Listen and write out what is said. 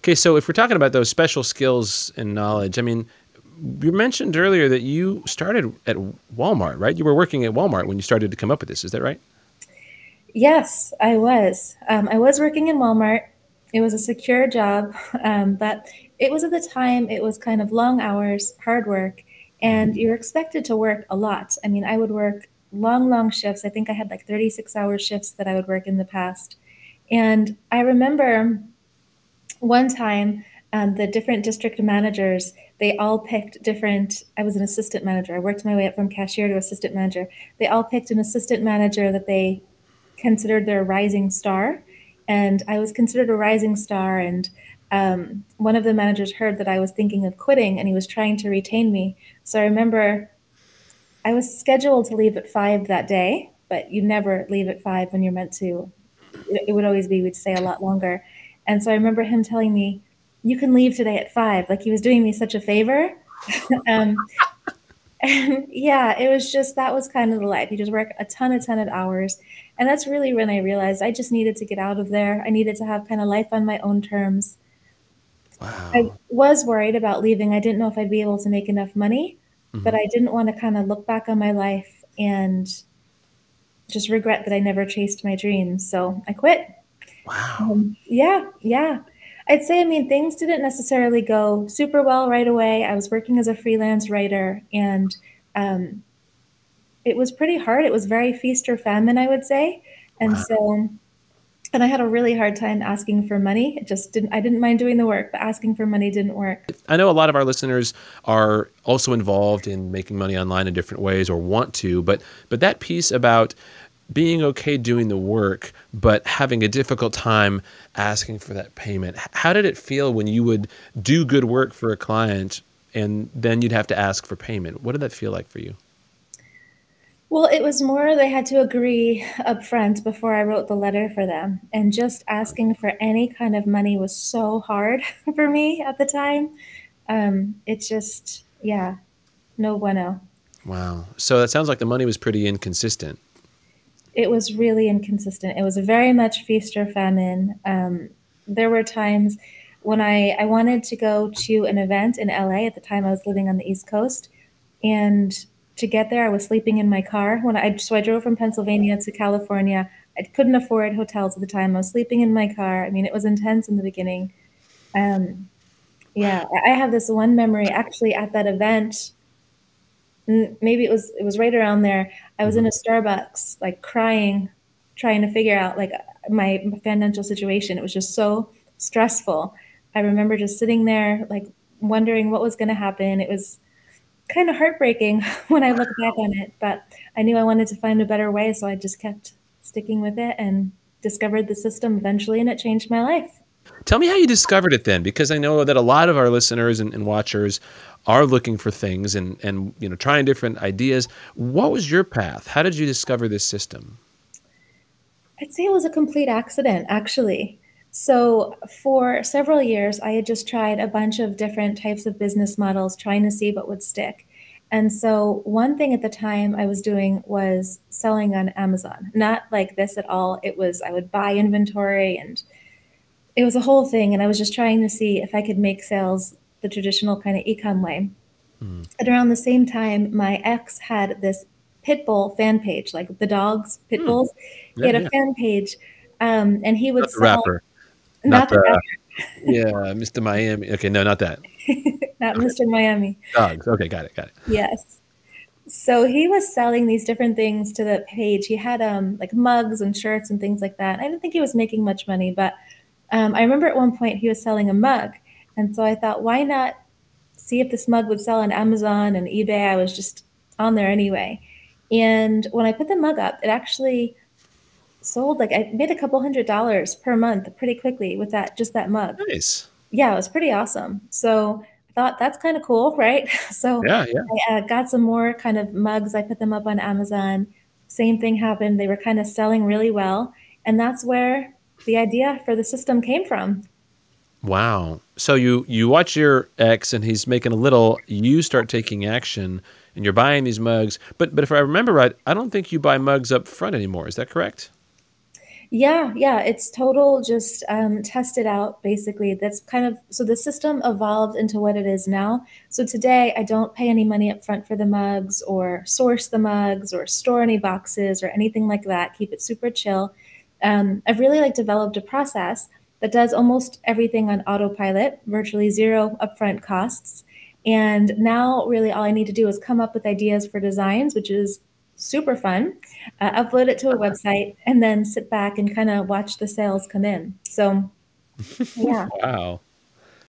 Okay, so if we're talking about those special skills and knowledge, I mean, you mentioned earlier that you started at Walmart, right? You were working at Walmart when you started to come up with this. Is that right? Yes, I was. I was working in Walmart. It was a secure job, but it was at the time, it was kind of long hours, hard work, Mhm. and you're expected to work a lot. I mean, I would work long, long shifts. I think I had like 36-hour shifts that I would work in the past. And I remember one time, the different district managers, they all picked different. I was an assistant manager. I worked my way up from cashier to assistant manager. They all picked an assistant manager that they considered their rising star. And I was considered a rising star. And one of the managers heard that I was thinking of quitting and he was trying to retain me. So I remember I was scheduled to leave at 5 that day, but you never leave at 5 when you're meant to. It would always be, we'd stay a lot longer. And so I remember him telling me, you can leave today at 5. Like he was doing me such a favor. um, and yeah, it was just, that was kind of the life. You just work a ton of hours. And that's really when I realized I just needed to get out of there. I needed to have kind of life on my own terms. I Wow. was worried about leaving. I didn't know if I'd be able to make enough money, but Mhm. I didn't want to kind of look back on my life and just regret that I never chased my dreams. So I quit. Wow. Yeah, yeah. I'd say, I mean, things didn't necessarily go super well right away. I was working as a freelance writer and um, it was pretty hard. It was very feast or famine, I would say. And Wow. so, and I had a really hard time asking for money. It just didn't, I didn't mind doing the work, but asking for money didn't work. I know a lot of our listeners are also involved in making money online in different ways or want to, but that piece about being okay doing the work, but having a difficult time asking for that payment. How did it feel when you would do good work for a client and then you'd have to ask for payment? What did that feel like for you? Well, it was more they had to agree up front before I wrote the letter for them. And just asking for any kind of money was so hard for me at the time. It's just, yeah, no bueno. Wow. So that sounds like the money was pretty inconsistent. It was really inconsistent. It was very much feast or famine. There were times when I wanted to go to an event in LA. At the time, I was living on the East Coast, and to get there, I was sleeping in my car. So I drove from Pennsylvania to California. I couldn't afford hotels at the time. I was sleeping in my car. I mean, it was intense in the beginning. Um, yeah, I have this one memory actually at that event. Maybe it was right around there. I was in Mhm. a Starbucks, like crying, trying to figure out like my financial situation. It was just so stressful. I remember just sitting there, like wondering what was going to happen. It was kind of heartbreaking when I look back on it, but I knew I wanted to find a better way, so I just kept sticking with it and discovered the system eventually, and it changed my life. Tell me how you discovered it then, because I know that a lot of our listeners and watchers are looking for things and trying different ideas. What was your path? How did you discover this system? I'd say it was a complete accident, actually. So, for several years, I had just tried a bunch of different types of business models, trying to see what would stick. And so, one thing at the time I was doing was selling on Amazon. Not like this at all. It was, I would buy inventory and it was a whole thing. And I was just trying to see if I could make sales the traditional kind of e-com way. Mm. At around the same time, my ex had this pit bull fan page, like the dogs, pit Mm. bulls. He Yeah, had a yeah. fan page, and he Not would the sell, rapper, not not the the rapper, yeah, Mr. Miami. Okay, no, not that. not Okay, Mr. Miami. dogs. Okay, got it, got it. Yes. So he was selling these different things to the page. He had like mugs and shirts and things like that. I didn't think he was making much money, but I remember at one point he was selling a mug, and so I thought, why not see if this mug would sell on Amazon and eBay? I was just on there anyway. And when I put the mug up, it actually sold, like I made a couple $100 per month pretty quickly with that, just that mug. Nice. Yeah, it was pretty awesome. So I thought that's kind of cool, right? So Yeah, yeah. I got some more kind of mugs. I put them up on Amazon. Same thing happened. They were kind of selling really well. And that's where the idea for the system came from. Wow. So you watch your ex and he's making a little, you start taking action and you're buying these mugs. But if I remember right, I don't think you buy mugs up front anymore. Is that correct? Yeah, yeah, it's total just test it out basically. That's kind of so the system evolved into what it is now. So today I don't pay any money up front for the mugs or source the mugs or store any boxes or anything like that. Keep it super chill. I've really like developed a process that does almost everything on autopilot, virtually zero upfront costs. And now really all I need to do is come up with ideas for designs, which is super fun, upload it to a website, and then sit back and kind of watch the sales come in. So, yeah. Wow.